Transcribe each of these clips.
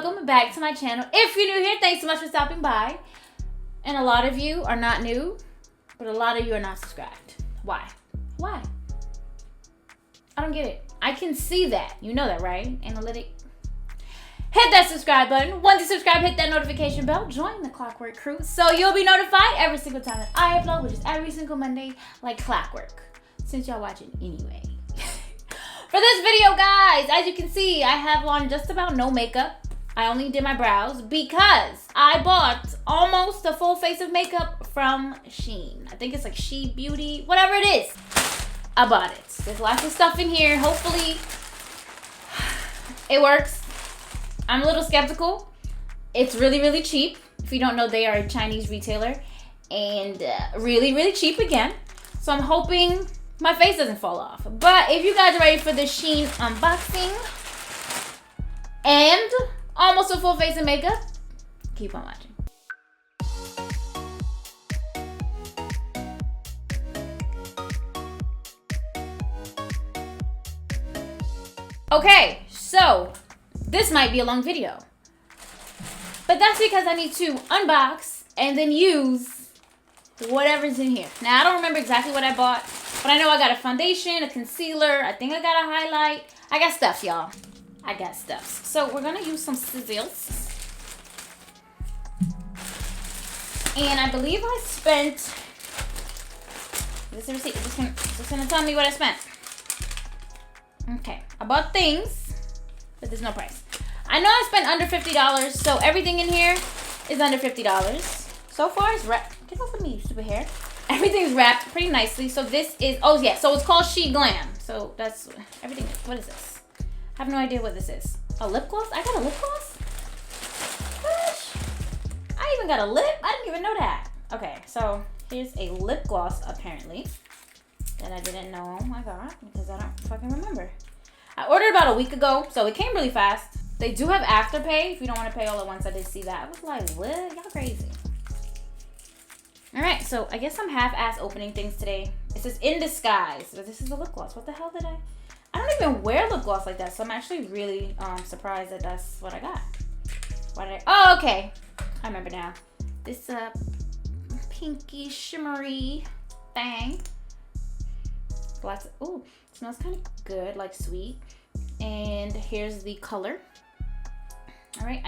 welcome back to my channel. If you're new here, thanks so much for stopping by. And a lot of you are not new, but a lot of you are not subscribed. Why? Why? I don't get it. I can see that. You know that, right? Analytic. Hit that subscribe button. Once you subscribe, hit that notification bell. Join the Clockwork crew so you'll be notified every single time that I upload, which is every single Monday, like clockwork. Since y'all watching anyway. For this video, guys, as you can see, I have on just about no makeup. I only did my brows because I bought almost a full face of makeup from Shein. I think it's like She Beauty, whatever it is. I bought it. There's lots of stuff in here. Hopefully it works. I'm a little skeptical. It's really, really cheap. If you don't know, they are a Chinese retailer and really, really cheap again. So I'm hoping my face doesn't fall off. But if you guys are ready for the Shein unboxing and almost a full face of makeup, keep on watching. Okay, so this might be a long video, but that's because I need to unbox and then use whatever's in here. Now, I don't remember exactly what I bought, but I know I got a foundation, a concealer, I think I got a highlight. I got stuff, y'all. I got stuff. So we're gonna use some scissors. And I believe I spent, this is a receipt, just gonna tell me what I spent. Okay, I bought things, but there's no price. I know I spent under $50, so everything in here is under $50. So far it's wrapped, get off of me, you stupid hair. Everything's wrapped pretty nicely. So this is, oh yeah, so it's called Sheglam. So that's everything. What is this? I have no idea what this is. A lip gloss? I got a lip gloss? Gosh, I even got a lip? I didn't even know that. Okay, so here's a lip gloss apparently that I didn't know I got because I don't fucking remember. I ordered about a week ago, so it came really fast. They do have Afterpay if you don't want to pay all at once. I did see that. I was like, what? Y'all crazy. All right, so I guess I'm half-ass opening things today. It says in disguise, but this is a lip gloss. What the hell did I don't even wear lip gloss like that, so I'm actually really surprised that that's what I got. Why did oh, okay. I remember now. This pinky shimmery thing. Lots of, ooh, smells kind of good, like sweet. And here's the color. All right,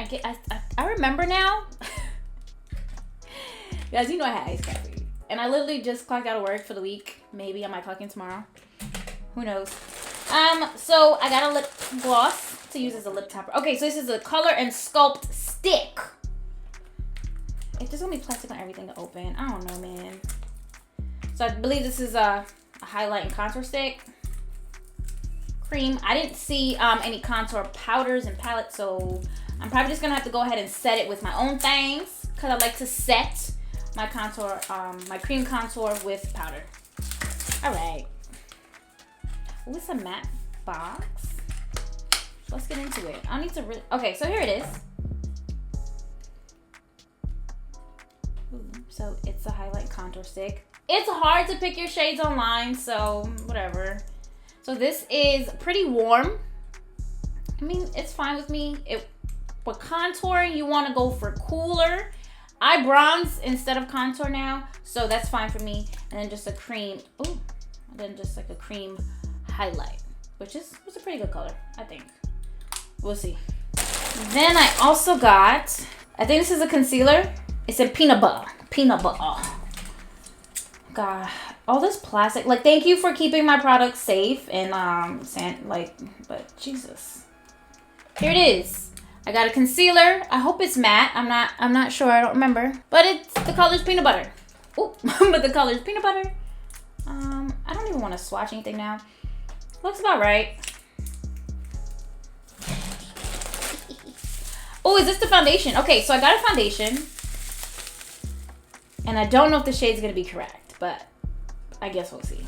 I remember now. Guys, you know I had ice coffee. And I literally just clocked out of work for the week. Maybe I might clock in tomorrow. Who knows? So I got a lip gloss to use as a lip topper. Okay, so this is a Color and Sculpt stick. It's just gonna be plastic on everything to open. I don't know, man. So I believe this is a highlight and contour stick. Cream. I didn't see any contour powders and palettes, so I'm probably just gonna have to go ahead and set it with my own things because I like to set my contour, my cream contour with powder. All right. Oh, it's a matte box. So let's get into it. I need to really, okay, so here it is. Ooh, so it's a highlight contour stick. It's hard to pick your shades online, so whatever. So this is pretty warm. I mean, it's fine with me. For contouring, you want to go for cooler. I bronze instead of contour now, so that's fine for me. And then just a cream, ooh, and then just like a cream highlight, which was a pretty good color, I think. We'll see. Then I also got, I think this is a concealer. It's a peanut butter. God, all this plastic. Like, thank you for keeping my products safe and but Jesus. Here it is. I got a concealer. I hope it's matte. I'm not sure. I don't remember. But the color's peanut butter. Oh, but the color's peanut butter. I don't even want to swatch anything now. Looks about right. Oh, is this the foundation? Okay, so I got a foundation. And I don't know if the shade's gonna be correct, but I guess we'll see.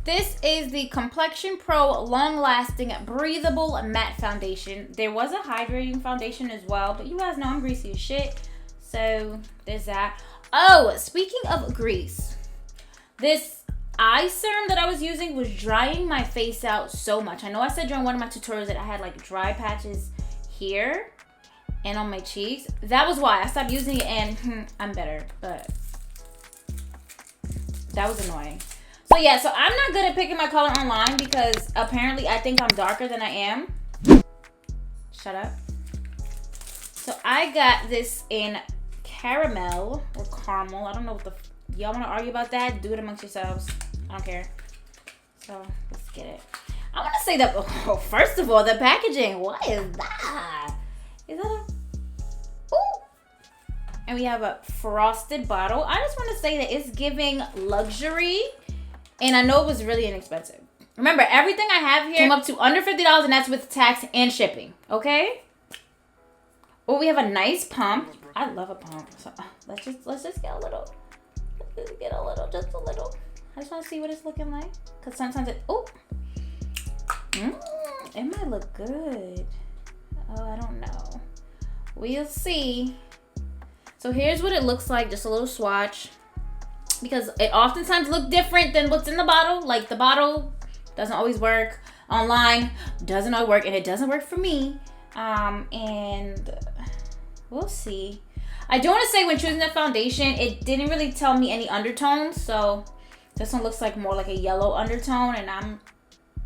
This is the Complexion Pro Long Lasting Breathable Matte Foundation. There was a hydrating foundation as well, but you guys know I'm greasy as shit. So there's that. Oh, speaking of grease, this eye serum that I was using was drying my face out so much. I know I said during one of my tutorials that I had like dry patches here, and on my cheeks. That was why I stopped using it, and I'm better, but that was annoying. So yeah, so I'm not good at picking my color online because apparently I think I'm darker than I am. Shut up. So I got this in caramel or caramel. I don't know what the... Y'all want to argue about that? Do it amongst yourselves. I don't care. So let's get it. I want to say that... Oh, first of all, the packaging. What is that? Is that a... Ooh. And we have a frosted bottle. I just want to say that it's giving luxury. And I know it was really inexpensive. Remember, everything I have here came up to under $50, and that's with tax and shipping. Okay? Oh, we have a nice pump. I love a pump. So let's just get a little. Let's get a little, just a little. I just want to see what it's looking like. Because sometimes it... Oh. It might look good. Oh, I don't know. We'll see. So here's what it looks like. Just a little swatch. Because it oftentimes looks different than what's in the bottle. Like the bottle doesn't always work. Online doesn't always work. And it doesn't work for me. And we'll see. I do want to say when choosing the foundation, it didn't really tell me any undertones. So this one looks like more like a yellow undertone. And I'm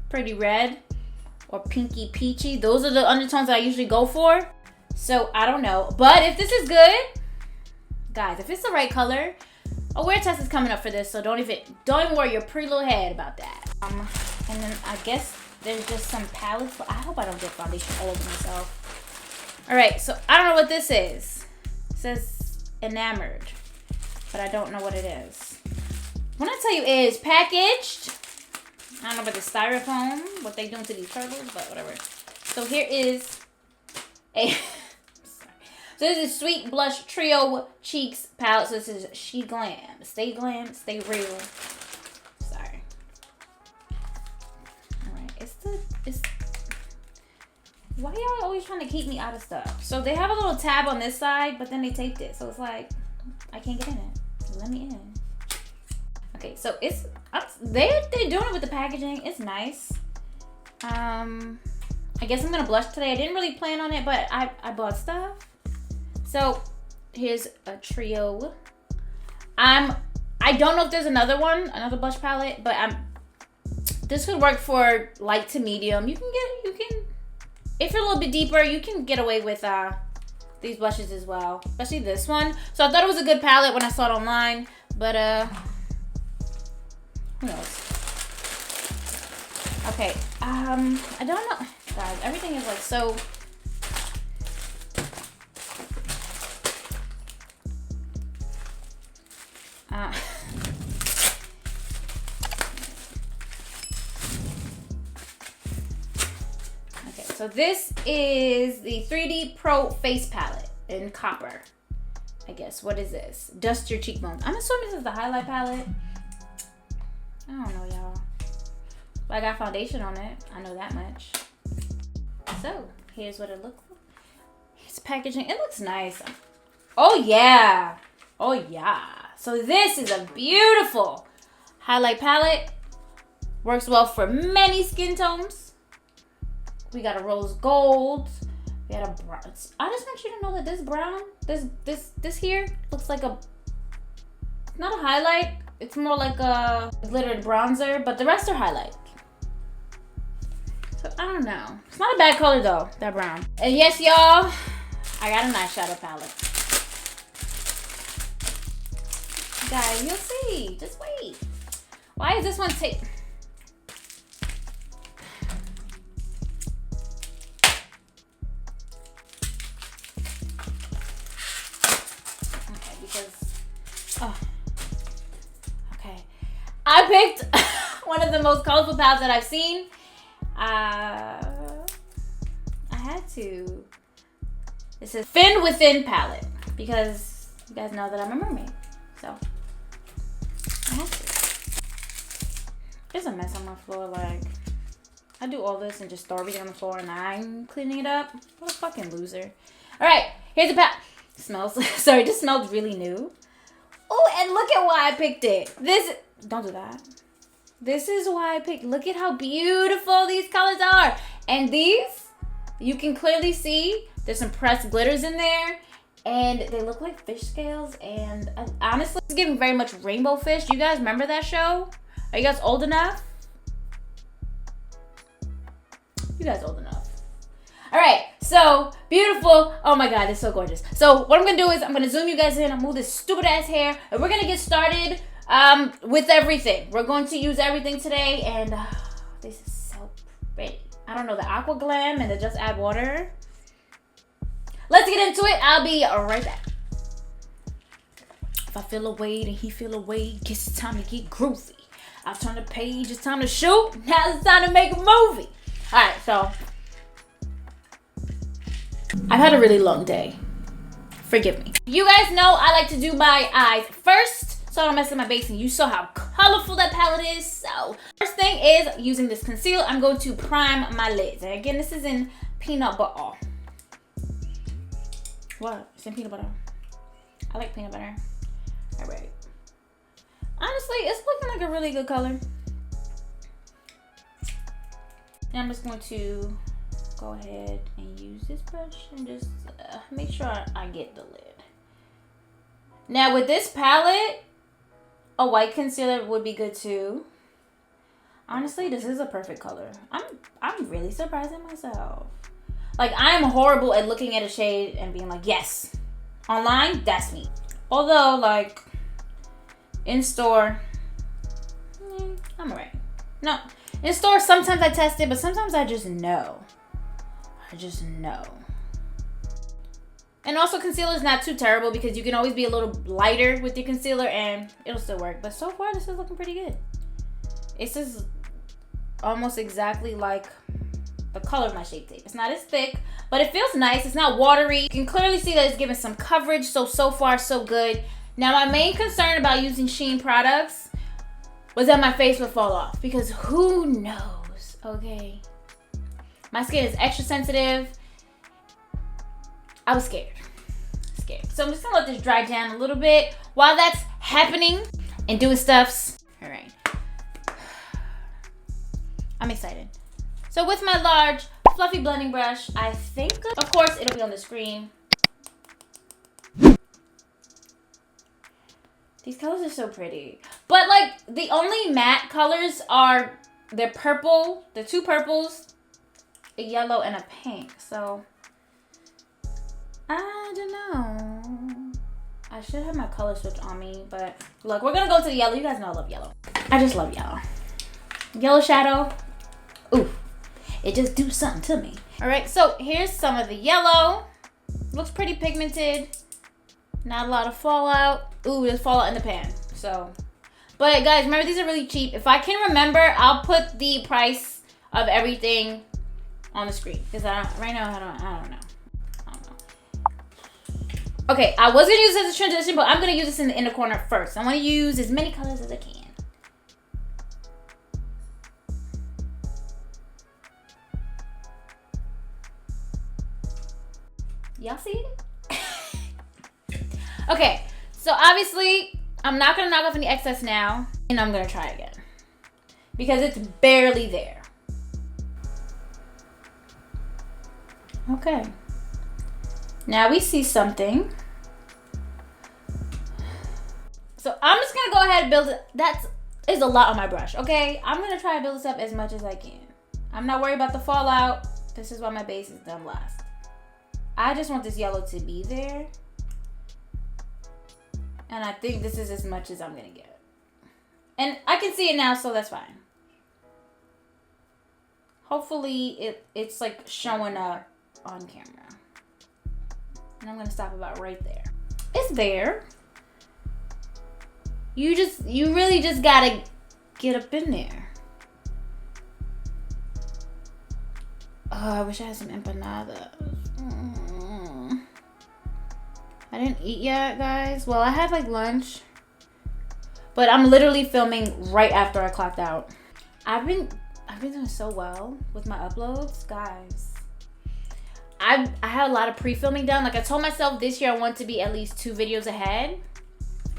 pretty red or pinky peachy. Those are the undertones that I usually go for. So I don't know. But if this is good, guys, if it's the right color... A wear test is coming up for this, so don't even worry your pretty little head about that. And then I guess there's just some palettes, but I hope I don't get foundation all over myself. All right, so I don't know what this is. It says enamored, but I don't know what it is. What I tell you is packaged. I don't know about the styrofoam, what they doing to these turtles, but whatever. So here is a... So this is Sweet Blush Trio Cheeks palette. So this is Sheglam. Stay glam, stay real. Sorry. Alright, it's why y'all always trying to keep me out of stuff? So they have a little tab on this side, but then they taped it. So it's like, I can't get in it. Let me in. Okay, so they're doing it with the packaging. It's nice. I guess I'm gonna blush today. I didn't really plan on it, but I bought stuff. So here's a trio. I don't know if there's another blush palette, but this could work for light to medium. You can if you're a little bit deeper, you can get away with these blushes as well, especially this one. So I thought it was a good palette when I saw it online, but who knows? Okay, I don't know, guys. Everything is like so. Okay, so this is the 3D Pro Face Palette in copper. I guess. What is this? Dust your cheekbones. I'm assuming this is the highlight palette. I don't know, y'all. But I got foundation on it. I know that much. So, here's what it looks like. Here's packaging. It looks nice. Oh, yeah. Oh, yeah. So this is a beautiful highlight palette. Works well for many skin tones. We got a rose gold. We got a brown. I just want you to know that this brown, this here looks like a, not a highlight. It's more like a glittered bronzer, but the rest are highlight. So I don't know. It's not a bad color though, that brown. And yes, y'all, I got an eyeshadow palette. Guys, you'll see. Just wait. Why is this one take? Okay, because okay. I picked one of the most colorful palettes that I've seen. I had to. This is Fin Within palette because you guys know that I'm a mermaid. So there's a mess on my floor. Like, I do all this and just throw everything on the floor and I'm cleaning it up. What a fucking loser. Alright, here's the palette. Smells, sorry, this smells really new. Oh, and look at why I picked it. Don't do that. This is why I picked, look at how beautiful these colors are. And these, you can clearly see There's some pressed glitters in there. And they look like fish scales. And honestly, it's giving very much Rainbow Fish. Do you guys remember that show? Are you guys old enough? You guys old enough. All right, so beautiful. Oh my God, it's so gorgeous. So what I'm gonna do is I'm gonna zoom you guys in. I'll move this stupid ass hair, and we're gonna get started with everything. We're going to use everything today, and this is so pretty. I don't know, the Aqua Glam and the Just Add Water. Let's get into it. I'll be right back. If I feel away, then he feel away. Guess it's time to get groovy. I've turned the page. It's time to shoot. Now it's time to make a movie. All right, so I've had a really long day. Forgive me. You guys know I like to do my eyes first, so I don't mess up my base. And you saw how colorful that palette is. So first thing is using this concealer. I'm going to prime my lids. And again, this is in peanut butter. What? It's in peanut butter. I like peanut butter. All right. Honestly, it's looking like a really good color. And I'm just going to go ahead and use this brush and just make sure I get the lid. Now with this palette, a white concealer would be good too. Honestly, this is a perfect color. I'm really surprising myself. Like, I'm horrible at looking at a shade and being like, yes. Online, that's me. Although, like, in store, I'm alright. No, in store, sometimes I test it, but sometimes I just know. I just know. And also, concealer is not too terrible because you can always be a little lighter with your concealer and it'll still work. But so far, this is looking pretty good. It's just almost exactly like the color of my Shape Tape. It's not as thick, but it feels nice. It's not watery. You can clearly see that it's giving some coverage. So far, so good. Now, my main concern about using Shein products was that my face would fall off because who knows, okay? My skin is extra sensitive. I was scared. So I'm just gonna let this dry down a little bit while that's happening and doing stuffs. All right. I'm excited. So with my large fluffy blending brush, I think, of course, it'll be on the screen. These colors are so pretty. But like the only matte colors are the purple, the two purples, a yellow, and a pink. So I don't know. I should have my color switch on me, but look, we're gonna go to the yellow. You guys know I love yellow. I just love yellow. Yellow shadow. Ooh, it just do something to me. All right, so here's some of the yellow. Looks pretty pigmented. Not a lot of fallout. Ooh, there's fallout in the pan. So, but guys, remember these are really cheap. If I can remember, I'll put the price of everything on the screen because right now I don't know. Okay, I was gonna use this as a transition, but I'm gonna use this in the inner corner first. I want to use as many colors as I can. Y'all see it? Okay, so obviously, I'm not gonna knock off any excess now, and I'm gonna try again because it's barely there. Okay. Now we see something. So I'm just gonna go ahead and build it. That is a lot on my brush, okay? I'm gonna try to build this up as much as I can. I'm not worried about the fallout. This is why my base is done last. I just want this yellow to be there. And I think this is as much as I'm gonna get. And I can see it now, so that's fine. Hopefully it's like showing up on camera. And I'm gonna stop about right there. It's there. You really just gotta get up in there. Oh, I wish I had some empanadas. I didn't eat yet, guys. Well, I had like lunch, but I'm literally filming right after I clocked out. I've been doing so well with my uploads, guys. I had a lot of pre-filming done. Like I told myself this year I want to be at least 2 videos ahead.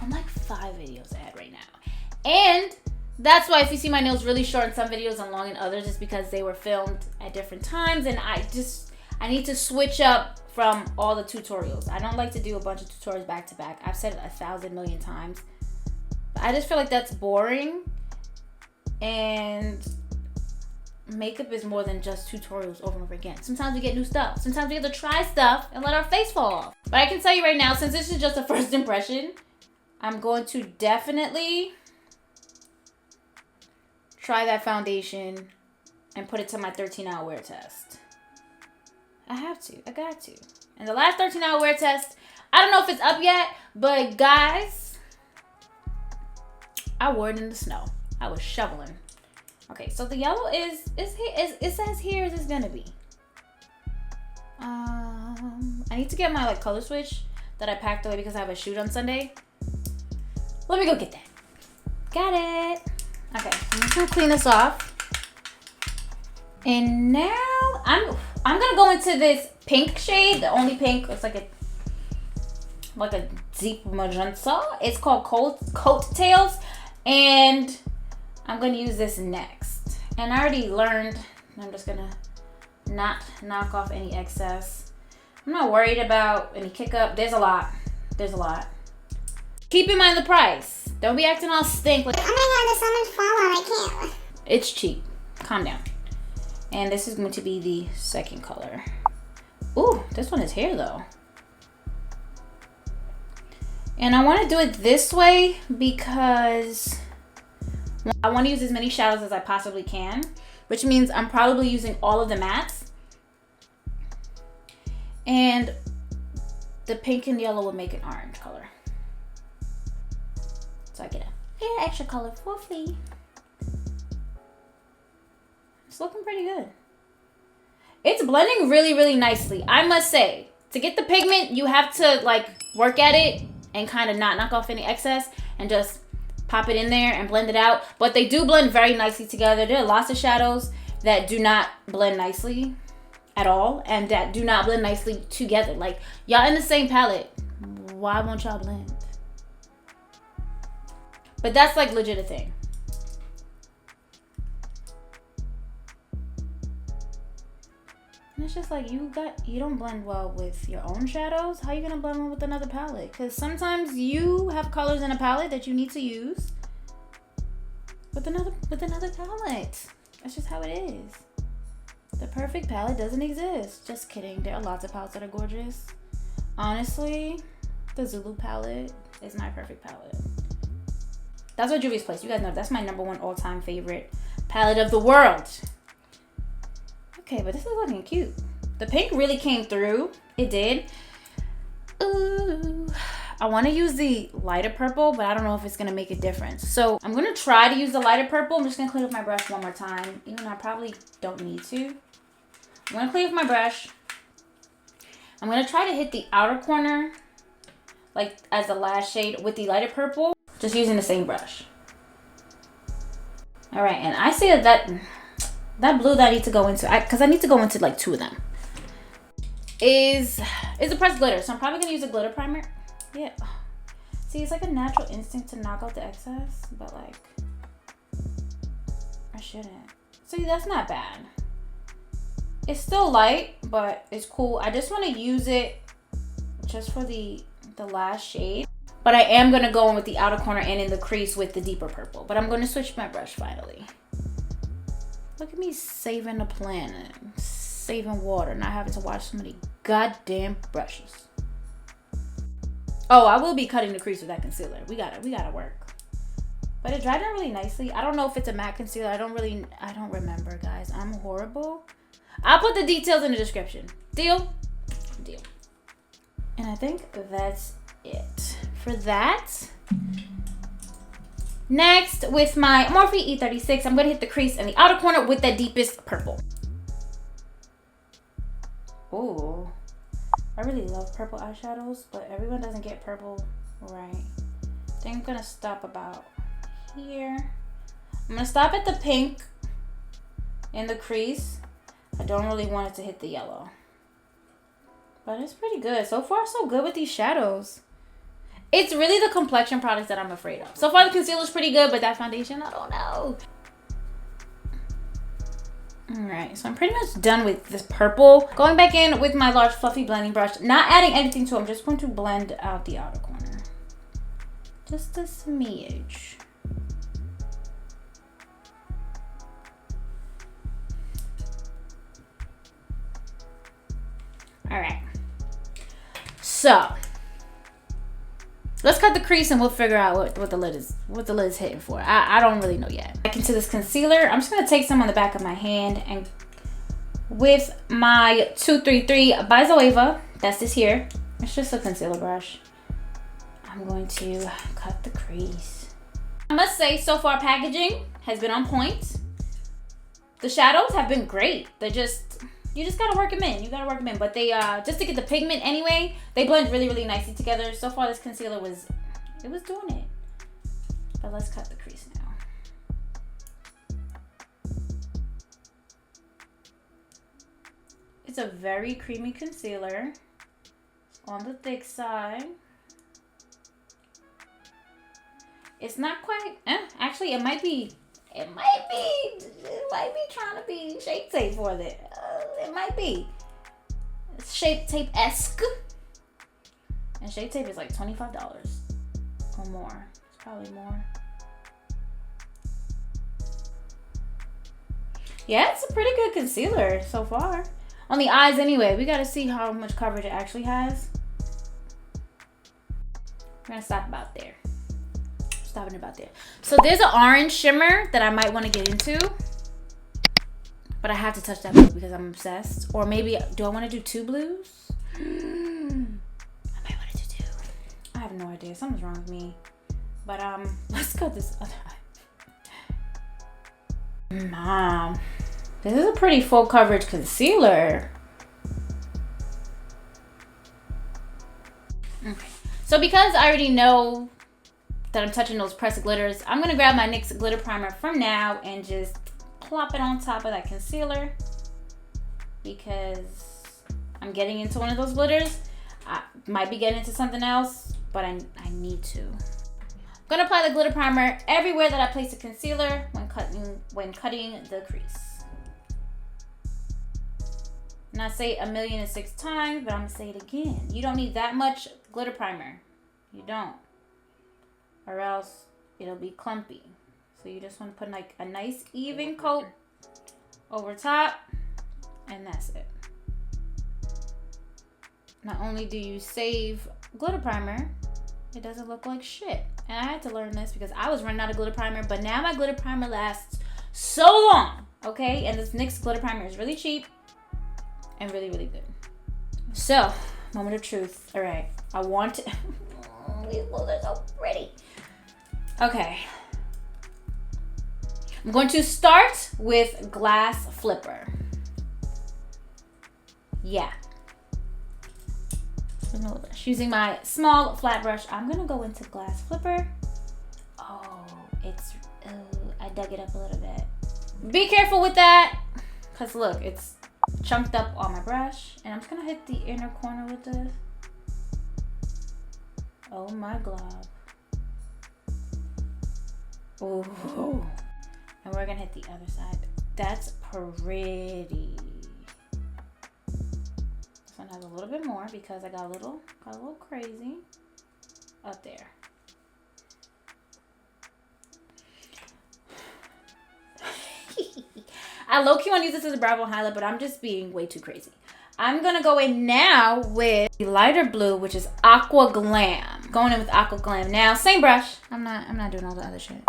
I'm like 5 videos ahead right now. And that's why if you see my nails really short in some videos and long in others, it's because they were filmed at different times. And I need to switch up from all the tutorials. I don't like to do a bunch of tutorials back to back. I've said it 1,000 million times. But I just feel like that's boring. And makeup is more than just tutorials over and over again. Sometimes we get new stuff. Sometimes we have to try stuff and let our face fall off. But I can tell you right now, since this is just a first impression, I'm going to definitely try that foundation and put it to my 13-hour wear test. I have to. I got to. And the last 13-hour wear test, I don't know if it's up yet, but guys, I wore it in the snow. I was shoveling. Okay, so the yellow is it says here is gonna be. I need to get my like color switch that I packed away because I have a shoot on Sunday. Let me go get that. Got it. Okay, I'm just gonna clean this off. And now I'm gonna go into this pink shade, the only pink. It's like a deep magenta. It's called Coat Tails, and I'm gonna use this next. And I already learned, I'm just gonna not knock off any excess. I'm not worried about any kick up. There's a lot. Keep in mind the price. Don't be acting all stink. Like, oh my god, there's so much fallout, I can't. It's cheap. Calm down. And this is going to be the second color. Ooh, this one is here though. And I want to do it this way because I want to use as many shadows as I possibly can, which means I'm probably using all of the mattes. And the pink and yellow will make an orange color. So I get a little extra color for free. It's looking pretty good. It's blending really, really nicely. I must say, to get the pigment, you have to like work at it and kind of not knock off any excess and just pop it in there and blend it out. But they do blend very nicely together. There are lots of shadows that do not blend nicely at all and that do not blend nicely together. Like, y'all in the same palette, why won't y'all blend? But that's like legit a thing. And it's just like you don't blend well with your own shadows. How are you gonna blend well with another palette? Because sometimes you have colors in a palette that you need to use with another palette. That's just how it is. The perfect palette doesn't exist. Just kidding. There are lots of palettes that are gorgeous. Honestly, the Zulu palette is my perfect palette. That's what Juvia's Place. You guys know that's my #1 all-time favorite palette of the world. Okay, but this is looking cute. The pink really came through. It did. Ooh. I want to use the lighter purple, but I don't know if it's going to make a difference. So I'm going to try to use the lighter purple. I'm just going to clean up my brush one more time. Even though I probably don't need to. I'm going to clean up my brush. I'm going to try to hit the outer corner, like as the last shade with the lighter purple. Just using the same brush. All right, and I see that blue that I need to go into, because I need to go into like 2 of them, is a pressed glitter. So I'm probably gonna use a glitter primer. Yeah. See, it's like a natural instinct to knock out the excess, but like I shouldn't. See, that's not bad. It's still light, but it's cool. I just want to use it just for the last shade. But I am going to go in with the outer corner and in the crease with the deeper purple. But I'm going to switch my brush finally. Look at me saving the planet. Saving water. Not having to wash so many goddamn brushes. Oh, I will be cutting the crease with that concealer. We gotta work. But it dried down really nicely. I don't know if it's a matte concealer. I don't remember, guys. I'm horrible. I'll put the details in the description. Deal? Deal. And I think that's it for that. Next, with my Morphe E36, I'm gonna hit the crease in the outer corner with the deepest purple. Ooh, I really love purple eyeshadows, but everyone doesn't get purple right. I think I'm gonna stop about here. I'm gonna stop at the pink in the crease. I don't really want it to hit the yellow, but it's pretty good. So far, so good with these shadows. It's really the complexion products that I'm afraid of. So far, the concealer's pretty good, but that foundation, I don't know. Alright, so I'm pretty much done with this purple. Going back in with my large fluffy blending brush. Not adding anything to it. I'm just going to blend out the outer corner. Just a smidge. Alright. So let's cut the crease and we'll figure out what the lid is hitting for. I don't really know yet. Back into this concealer. I'm just gonna take some on the back of my hand and with my 233 by Zoeva, that's this here. It's just a concealer brush. I'm going to cut the crease. I must say, so far packaging has been on point. The shadows have been great. They're just, you just gotta work them in. You gotta work them in. But they, just to get the pigment anyway, they blend really, really nicely together. So far this concealer was doing it. But let's cut the crease now. It's a very creamy concealer. On the thick side. It's not quite, actually it might be trying to be Shape Tape for it. It might be. It's Shape Tape-esque. And Shape Tape is like $25 or more. It's probably more. Yeah, it's a pretty good concealer so far. On the eyes anyway, we gotta see how much coverage it actually has. We're gonna stop about there. Stopping about there. So there's an orange shimmer that I might want to get into. But I have to touch that blue because I'm obsessed. Or maybe, do I want to do two blues? I might want to do two. I have no idea. Something's wrong with me. But let's go this other eye. Mom. This is a pretty full coverage concealer. Okay. So because I already know that I'm touching those pressed glitters, I'm gonna grab my NYX glitter primer from now and just plop it on top of that concealer because I'm getting into one of those glitters. I might be getting into something else, but I need to. I'm gonna apply the glitter primer everywhere that I place the concealer when cutting the crease. And I say 1,000,006 times, but I'm gonna say it again. You don't need that much glitter primer. You don't. Or else it'll be clumpy. So you just want to put like a nice even coat over top, and that's it. Not only do you save glitter primer, it doesn't look like shit. And I had to learn this because I was running out of glitter primer, but now my glitter primer lasts so long, okay? And this NYX glitter primer is really cheap and really, really good. So, moment of truth. All right, I want to, these clothes are so pretty. Okay. I'm going to start with Glass Flipper. Yeah. Using my small flat brush, I'm gonna go into Glass Flipper. Oh, I dug it up a little bit. Be careful with that, cause look, it's chunked up on my brush, and I'm just gonna hit the inner corner with this. Oh my glob. Ooh. And we're gonna hit the other side. That's pretty. This one has a little bit more because I got a little crazy up there. I low-key want to use this as a brow bone highlight, but I'm just being way too crazy. I'm gonna go in now with the lighter blue, which is Aqua Glam. Going in with Aqua Glam now. Same brush. I'm not doing all the other shit.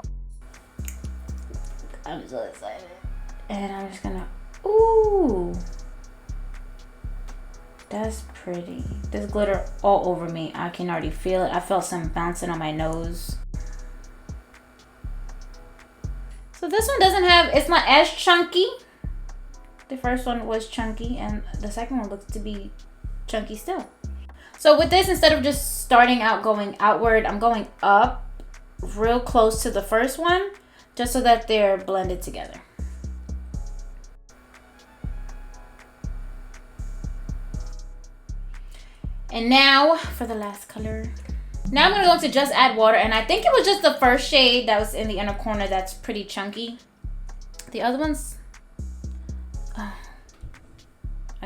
I'm so excited. And I'm just gonna, ooh. That's pretty. There's glitter all over me. I can already feel it. I felt some bouncing on my nose. So this one doesn't have, it's not as chunky. The first one was chunky and the second one looks to be chunky still. So with this, instead of just starting out going outward, I'm going up real close to the first one just so that they're blended together. And now for the last color. Now I'm gonna go into Just Add Water, and I think it was just the first shade that was in the inner corner that's pretty chunky. The other ones,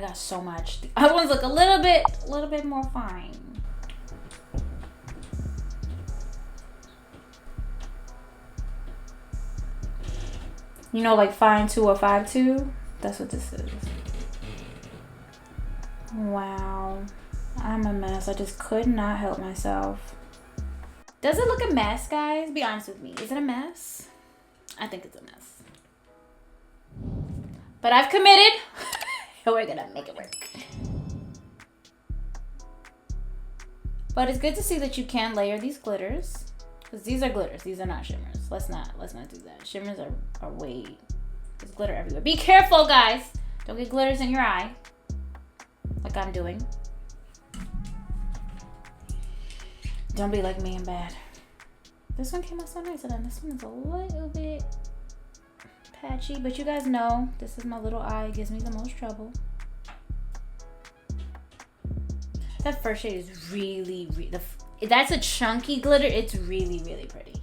got so much. The other ones look a little bit more fine. You know, like fine 2 or 5-2? That's what this is. Wow. I'm a mess. I just could not help myself. Does it look a mess, guys? Be honest with me. Is it a mess? I think it's a mess. But I've committed. We're gonna make it work. But it's good to see that you can layer these glitters. Because these are glitters. These are not shimmers. Let's not do that. Shimmers are way... There's glitter everywhere. Be careful, guys. Don't get glitters in your eye. Like I'm doing. Don't be like me and bad. This one came out so nice, and then this one is a little bit patchy. But you guys know, this is my little eye. It gives me the most trouble. That first shade is really that's a chunky glitter. It's really, really pretty.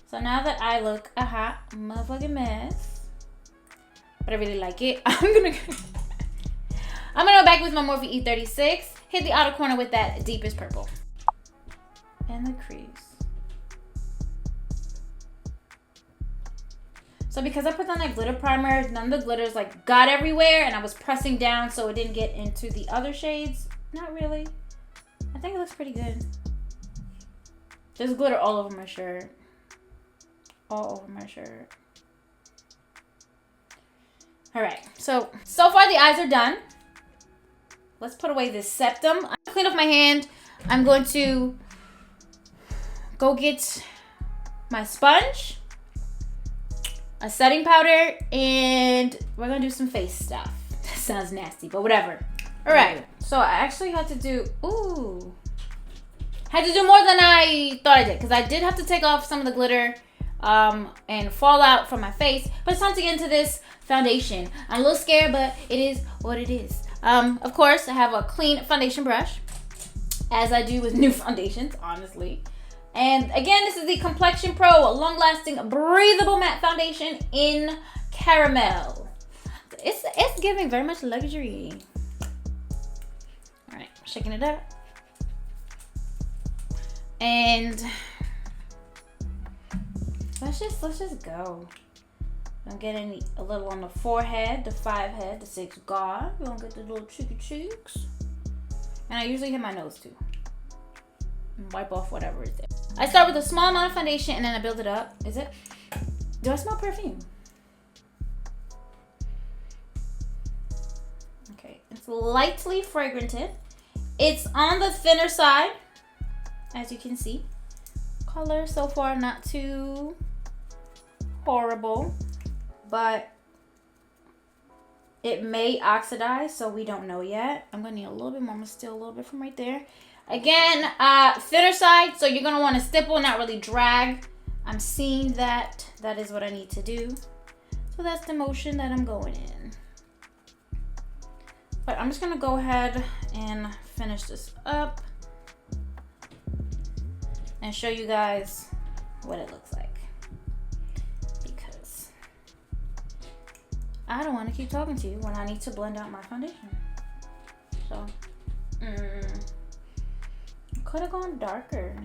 So now that I look a hot motherfucking mess, but I really like it, I'm gonna go back with my Morphe E36. Hit the outer corner with that deepest purple. And the crease. So because I put on that glitter primer, none of the glitters like got everywhere, and I was pressing down so it didn't get into the other shades. Not really. I think it looks pretty good. There's glitter all over my shirt. All over my shirt. Alright, so far the eyes are done. Let's put away this septum. I'm gonna clean off my hand. I'm going to go get my sponge, a setting powder, and we're gonna do some face stuff. That sounds nasty, but whatever. Alright, so I actually had to do, had to do more than I thought I did, because I did have to take off some of the glitter and fallout from my face, but it's time to get into this foundation. I'm a little scared, but it is what it is. Of course, I have a clean foundation brush, as I do with new foundations, honestly. And again, this is the Complexion Pro long-lasting breathable matte foundation in caramel. It's giving very much luxury. All right, shaking it up. And let's just go. I'm getting a little on the forehead, the 5 head, the 6 guard. We're gonna get the little cheeky cheeks. And I usually hit my nose too. And wipe off whatever is there. I start with a small amount of foundation and then I build it up. Is it? Do I smell perfume? Okay, it's lightly fragranted. It's on the thinner side, as you can see. Color so far not too horrible, but it may oxidize, so we don't know yet. I'm gonna need a little bit more. I'm gonna steal a little bit from right there. Again, thinner side, so you're gonna want to stipple, not really drag. I'm seeing that. That is what I need to do. So that's the motion that I'm going in. But I'm just gonna go ahead and finish this up and show you guys what it looks like. Because I don't want to keep talking to you when I need to blend out my foundation. So, could have gone darker.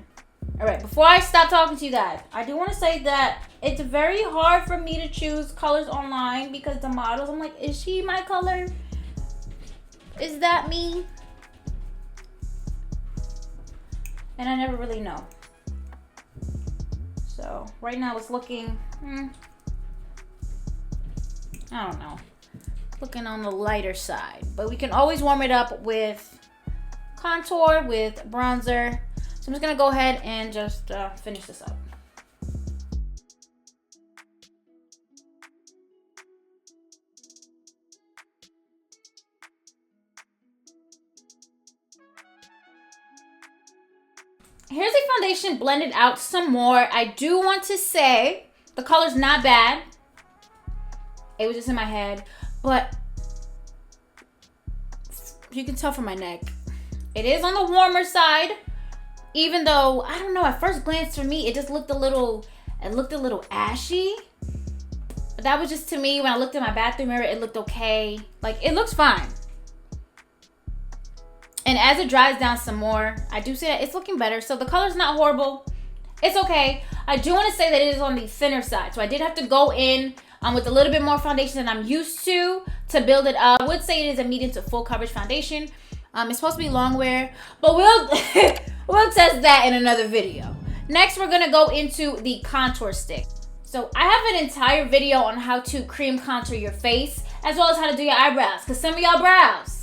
All right, before I stop talking to you guys, I do want to say that it's very hard for me to choose colors online because the models, I'm like, is she my color? Is that me? And I never really know. So right now it's looking, I don't know, looking on the lighter side. But we can always warm it up with contour, with bronzer. So I'm just gonna go ahead and just finish this up. Here's the foundation blended out some more. I do want to say the color's not bad. It was just in my head, but you can tell from my neck, it is on the warmer side. Even though, I don't know, at first glance for me, it just looked a little ashy. But that was just to me. When I looked in my bathroom mirror, it looked okay. Like, it looks fine. And as it dries down some more, I do see that it's looking better. So the color's not horrible. It's okay. I do want to say that it is on the thinner side. So I did have to go in with a little bit more foundation than I'm used to build it up. I would say it is a medium to full coverage foundation. It's supposed to be long wear, but we'll we'll test that in another video. Next, we're gonna go into the contour stick. So I have an entire video on how to cream contour your face, as well as how to do your eyebrows, because some of y'all brows,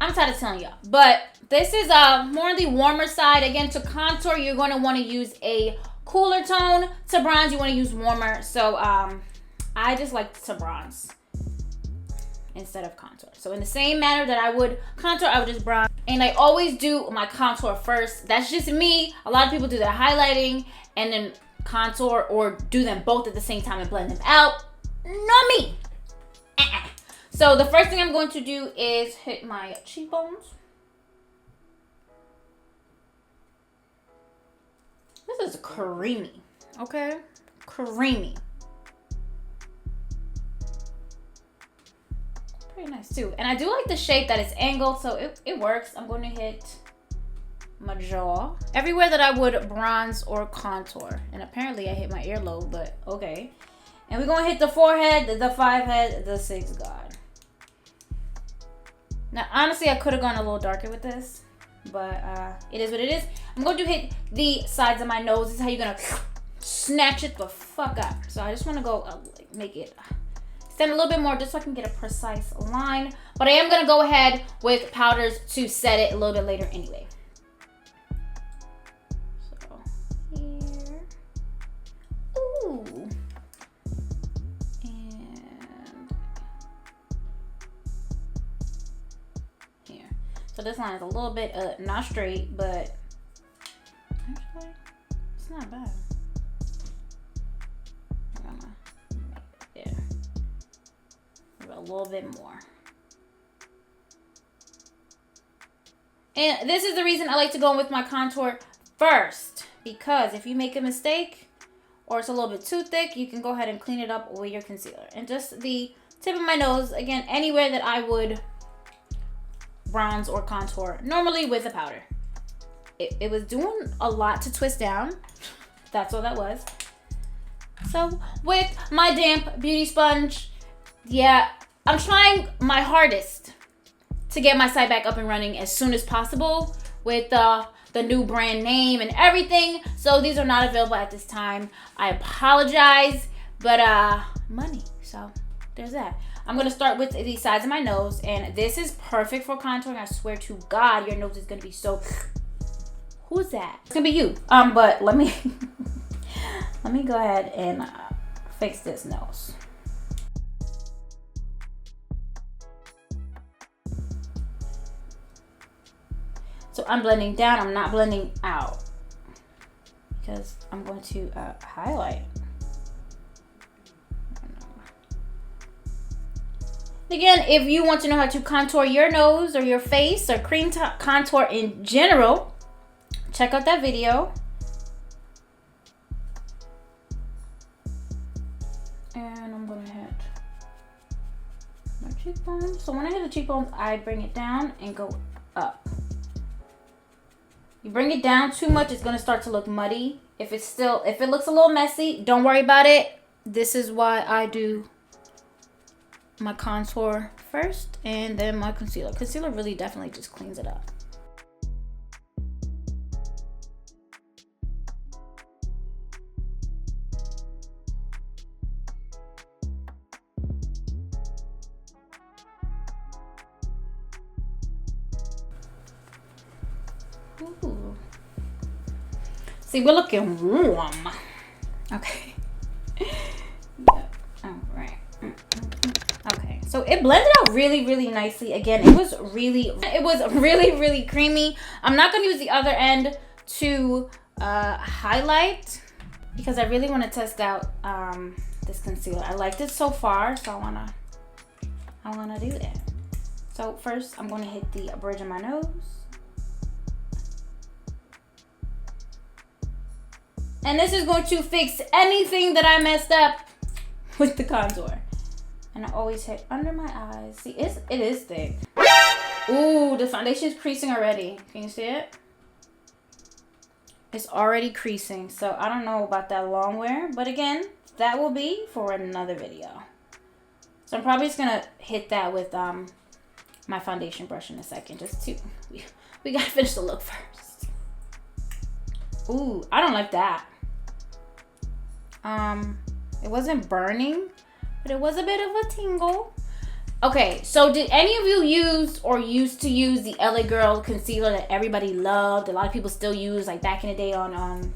I'm tired of telling y'all. But this is more on the warmer side. Again, to contour, you're going to want to use a cooler tone. To bronze, you want to use warmer. So I just like to bronze instead of contour. So in the same manner that I would contour, I would just bronze. And I always do my contour first. That's just me. A lot of people do their highlighting and then contour, or do them both at the same time and blend them out. Not me. So the first thing I'm going to do is hit my cheekbones. This is creamy, okay? Creamy. Pretty nice too. And I do like the shape that it's angled, so it works. I'm going to hit my jaw. Everywhere that I would bronze or contour. And apparently I hit my earlobe, but okay. And we're going to hit the forehead, the 5 head, the 6 god. Now, honestly, I could have gone a little darker with this, but it is what it is. I'm going to hit the sides of my nose. This is how you're going to snatch it the fuck up. So I just want to go make it extend a little bit more just so I can get a precise line. But I am going to go ahead with powders to set it a little bit later anyway. So here. Ooh. So this line is a little bit not straight, but actually it's not bad. Yeah, a little bit more. And this is the reason I like to go in with my contour first, because if you make a mistake or it's a little bit too thick, you can go ahead and clean it up with your concealer. And just the tip of my nose, again, anywhere that I would bronze or contour, normally with a powder. It was doing a lot to twist down. That's all that was. So with my damp beauty sponge, yeah, I'm trying my hardest to get my site back up and running as soon as possible with the new brand name and everything. So these are not available at this time. I apologize, but money. So there's that. I'm going to start with the sides of my nose, and this is perfect for contouring. I swear to God, your nose is going to be so... Who's that? It's going to be you. But let me... let me go ahead and fix this nose. So I'm blending down. I'm not blending out because I'm going to highlight. Again, if you want to know how to contour your nose or your face or cream contour in general, check out that video. And I'm going to hit my cheekbones. So when I hit the cheekbones, I bring it down and go up. You bring it down too much, it's going to start to look muddy. If it looks a little messy, don't worry about it. This is why I do my contour first and then my concealer. Concealer really definitely just cleans it up. Ooh. See, we're looking warm. Okay. Yeah. All right. Okay, so it blended out really, really nicely. Again, it was really, really creamy. I'm not gonna use the other end to highlight because I really want to test out this concealer. I liked it so far, so I wanna do that. So first, I'm gonna hit the bridge of my nose. And this is going to fix anything that I messed up with the contour. And I always hit under my eyes. See, it is thick. Ooh, the foundation is creasing already. Can you see it? It's already creasing. So I don't know about that long wear. But again, that will be for another video. So I'm probably just going to hit that with my foundation brush in a second. Just to... We got to finish the look first. Ooh, I don't like that. It wasn't burning, but it was a bit of a tingle. Okay, so did any of you use or used to use the LA Girl concealer that everybody loved? A lot of people still use, like back in the day on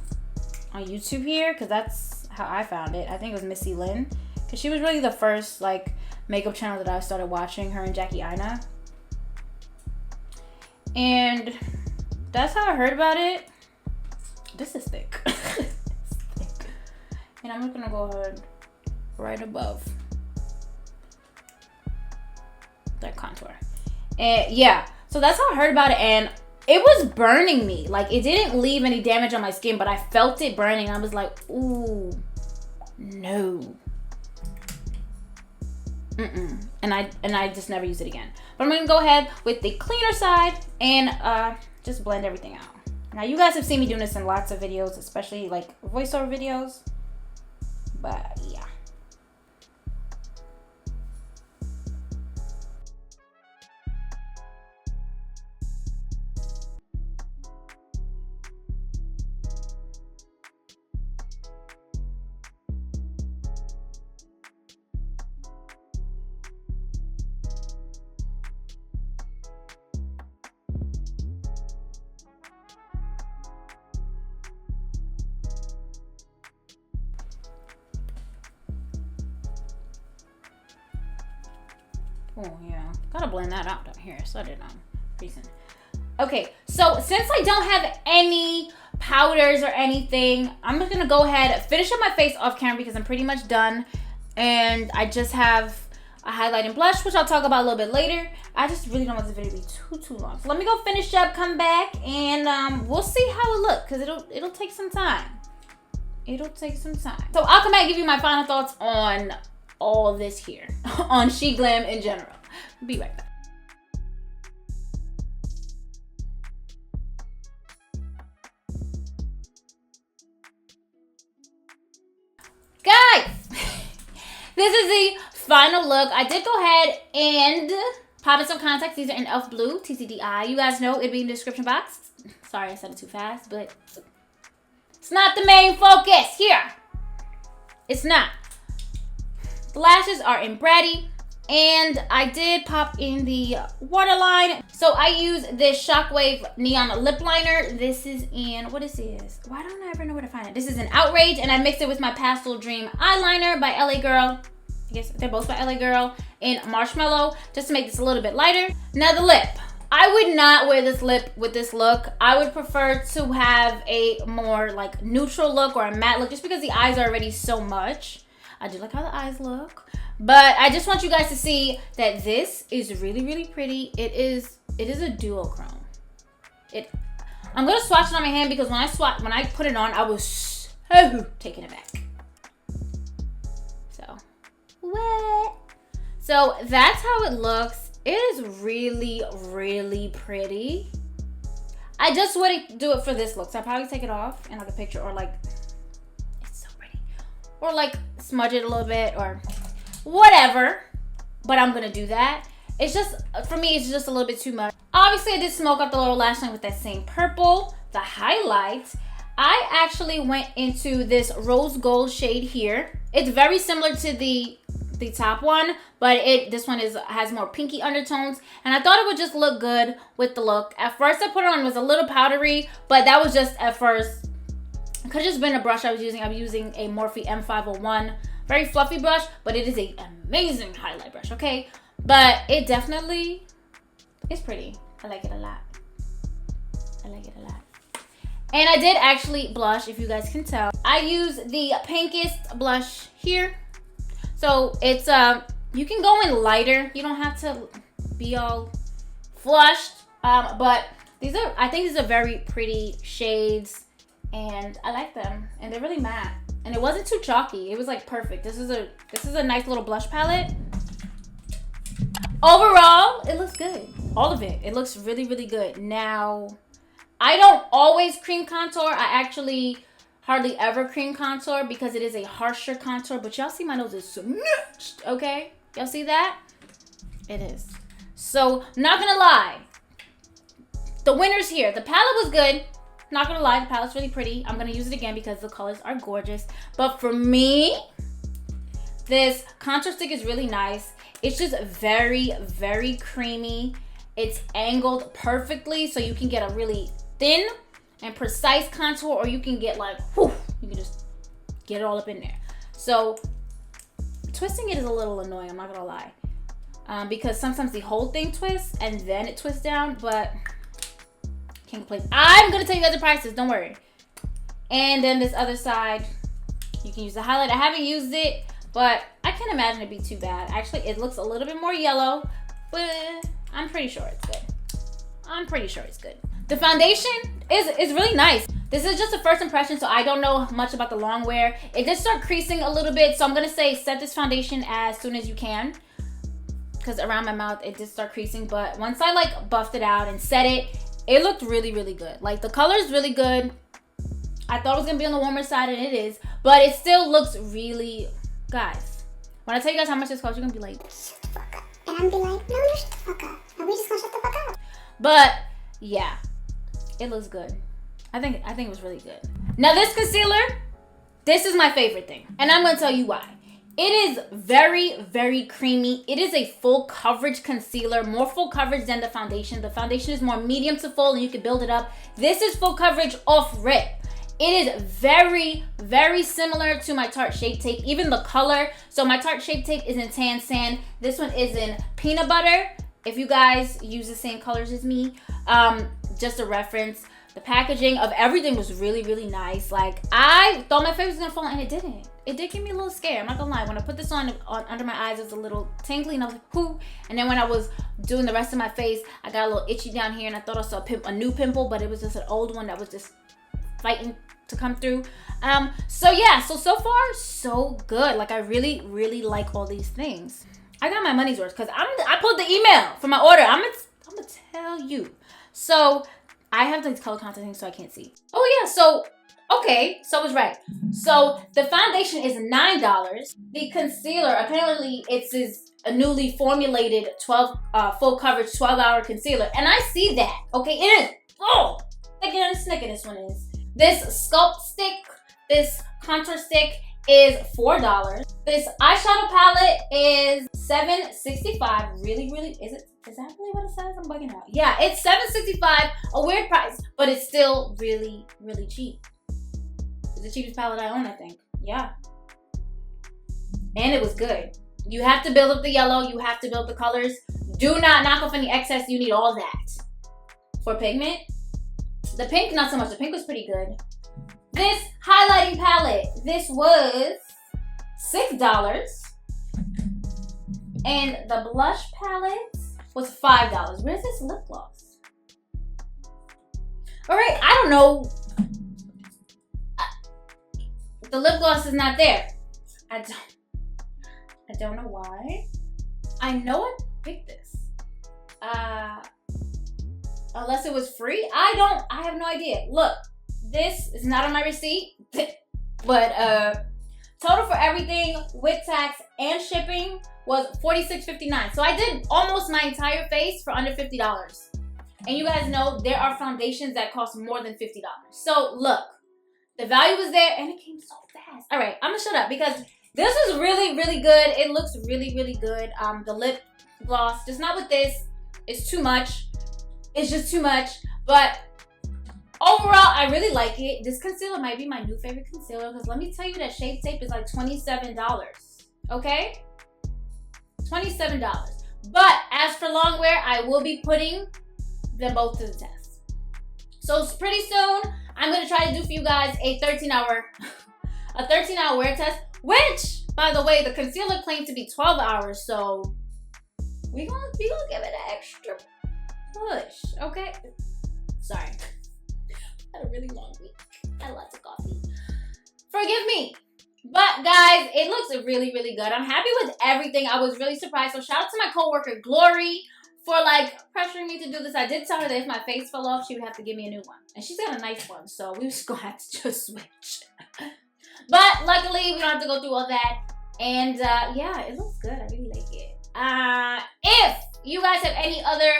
YouTube here, because that's how I found it. I think it was Missy Lynn, because she was really the first like makeup channel that I started watching, her and Jackie Aina. And that's how I heard about it. This is thick. It's thick. And I'm just gonna go ahead right above that contour. And yeah, so that's how I heard about it, and it was burning me. Like, it didn't leave any damage on my skin, but I felt it burning. I was like, ooh, no. And I just never used it again. But I'm gonna go ahead with the cleaner side and just blend everything out. Now, you guys have seen me doing this in lots of videos, especially like voiceover videos. But yeah. Oh yeah, gotta blend that out down here. So I did recent. Okay, so since I don't have any powders or anything, I'm just gonna go ahead finish up my face off camera because I'm pretty much done, and I just have a highlight and blush, which I'll talk about a little bit later. I just really don't want this video to be too long. So let me go finish up, come back, and we'll see how it looks, because it'll take some time. It'll take some time. So I'll come back and give you my final thoughts on all of this here on Sheglam in general. Be right back. Guys, this is the final look. I did go ahead and pop in some contacts. These are in Elf Blue, TCDI. You guys know it'd be in the description box. Sorry I said it too fast, but it's not the main focus here. It's not. The lashes are in Bratty, and I did pop in the waterline. So I use this Shockwave Neon Lip Liner. This is in, what is this? Why don't I ever know where to find it? This is an Outrage, and I mixed it with my Pastel Dream Eyeliner by LA Girl. I guess they're both by LA Girl in Marshmallow, just to make this a little bit lighter. Now the lip. I would not wear this lip with this look. I would prefer to have a more like neutral look or a matte look, just because the eyes are already so much. I do like how the eyes look, but I just want you guys to see that this is really, really pretty. It is a duochrome. I'm gonna swatch it on my hand because when I put it on, I was so taken aback. So what? So that's how it looks. It is really, really pretty. I just wouldn't do it for this look, so I'll probably take it off and like a picture, or like, it's so pretty, or like smudge it a little bit or whatever, but I'm gonna do that. It's just, for me, it's just a little bit too much. Obviously, I did smoke up the lower lash line with that same purple. The highlight, I actually went into this rose gold shade here. It's very similar to the top one, but this one has more pinky undertones, and I thought it would just look good with the look. At first, I put it on, it was a little powdery, but that was just at first. It could have just been a brush I was using. I'm using a Morphe M501, very fluffy brush, but it is an amazing highlight brush, okay? But it definitely is pretty. I like it a lot. I like it a lot. And I did actually blush, if you guys can tell. I use the pinkest blush here. So it's, you can go in lighter. You don't have to be all flushed. But I think these are very pretty shades, and I like them. And they're really matte. And it wasn't too chalky. It was like perfect. This is a nice little blush palette. Overall, it looks good. All of it. It looks really, really good. Now, I don't always cream contour. I actually hardly ever cream contour because it is a harsher contour. But y'all see my nose is smudged, okay? Y'all see that? It is. So, not gonna lie. The winner's here. The palette was good. Not gonna lie, the palette's really pretty. I'm gonna use it again because the colors are gorgeous. But for me, this contour stick is really nice. It's just very, very creamy. It's angled perfectly so you can get a really thin and precise contour, or you can get like, whew, you can just get it all up in there. So twisting it is a little annoying, I'm not gonna lie. Because sometimes the whole thing twists and then it twists down, but can't complain. I'm gonna tell you guys the prices, don't worry. And then this other side, you can use the highlight. I haven't used it, but I can't imagine it'd be too bad. Actually, it looks a little bit more yellow, but I'm pretty sure it's good. I'm pretty sure it's good. The foundation is really nice. This is just a first impression, so I don't know much about the long wear. It did start creasing a little bit, so I'm gonna say set this foundation as soon as you can, because around my mouth it did start creasing. But once I like buffed it out and set it, it looked really, really good. Like the color is really good. I thought it was gonna be on the warmer side, and it is, but it still looks really, guys. When I tell you guys how much this costs, you're gonna be like, shut the fuck up. And I'm gonna be like, no, you shut the fuck up. And we just gonna shut the fuck up. but yeah, it looks good. I think it was really good. Now this concealer, this is my favorite thing, and I'm gonna tell you why. It is very, very creamy. It is a full coverage concealer, more full coverage than the foundation. The foundation is more medium to full, and you can build it up. This is full coverage off rip. It is very, very similar to my Tarte Shape Tape, even the color. So my Tarte Shape Tape is in Tan Sand. This one is in Peanut Butter. If you guys use the same colors as me, just a reference. The packaging of everything was really, really nice. Like, I thought my face was gonna fall, and it didn't. It did give me a little scare, I'm not gonna lie. When I put this on under my eyes, it was a little tingly, and I was like, whoo. And then when I was doing the rest of my face, I got a little itchy down here, and I thought I saw a new pimple, but it was just an old one that was just fighting to come through. So yeah, so far, so good. Like, I really, really like all these things. I got my money's worth, because I pulled the email for my order. I'm gonna tell you. So I have these color content things so I can't see. Oh yeah, so, okay, so I was right. So the foundation is $9. The concealer, apparently it's a newly formulated 12 full coverage 12-hour concealer. And I see that, okay, it is full. Thicker than a Snicker, this one is. This Sculpt stick, this contour stick is $4. This eyeshadow palette is $7.65. Really, really, is that really what it says? I'm bugging out. Yeah, it's $7.65, a weird price, but it's still really, really cheap. It's the cheapest palette I own, I think. Yeah. And it was good. You have to build up the yellow, you have to build the colors. Do not knock off any excess, you need all that. For pigment, the pink, not so much. The pink was pretty good. This highlighting palette, this was $6. And the blush palette was $5. Where's this lip gloss? All right, I don't know. The lip gloss is not there. I don't know why. I know I picked this. Unless it was free. I have no idea. Look, this is not on my receipt. But total for everything with tax and shipping was $46.59. So I did almost my entire face for under $50. And you guys know there are foundations that cost more than $50. So look, the value was there and it came so fast. All right, I'm gonna shut up because this is really, really good. It looks really, really good. The lip gloss, just not with this. It's too much. It's just too much. But overall, I really like it. This concealer might be my new favorite concealer because let me tell you that Shape Tape is like $27. Okay? $27. But as for long wear, I will be putting them both to the test. So pretty soon, I'm gonna try to do for you guys a 13-hour wear test, which, by the way, the concealer claimed to be 12 hours, so we gonna give it an extra push, okay? Sorry. Had a really long week. Had lots of coffee. Forgive me. But guys, it looks really, really good. I'm happy with everything. I was really surprised. So shout out to my coworker Glory for like pressuring me to do this. I did tell her that if my face fell off, she would have to give me a new one. And she's got a nice one, so we was gonna have to just switch. But luckily, we don't have to go through all that. And yeah, it looks good. I really like it. If you guys have any other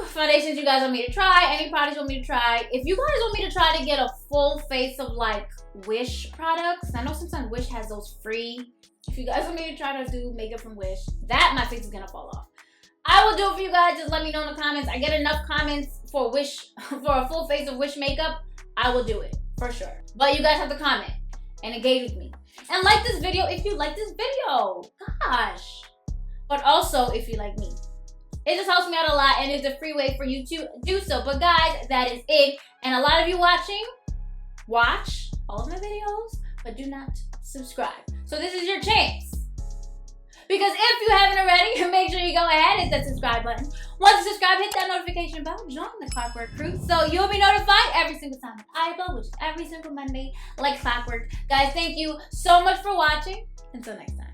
foundations you guys want me to try, any products you want me to try, if you guys want me to try to get a full face of like Wish products, I know sometimes Wish has those free. If you guys want me to try to do makeup from Wish, that my face is gonna fall off. I will do it for you guys. Just let me know in the comments. I get enough comments for Wish, for a full face of Wish makeup, I will do it for sure. But you guys have to comment and engage with me. And like this video if you like this video. Gosh. But also if you like me. It just helps me out a lot and it's a free way for you to do so. But guys, that is it. And a lot of you watching, watch all of my videos, but do not subscribe. So this is your chance. Because if you haven't already, make sure you go ahead and hit that subscribe button. Once you subscribe, hit that notification bell, join the Clockwork crew, so you'll be notified every single time I upload, which is every single Monday, like clockwork. Guys, thank you so much for watching. Until next time.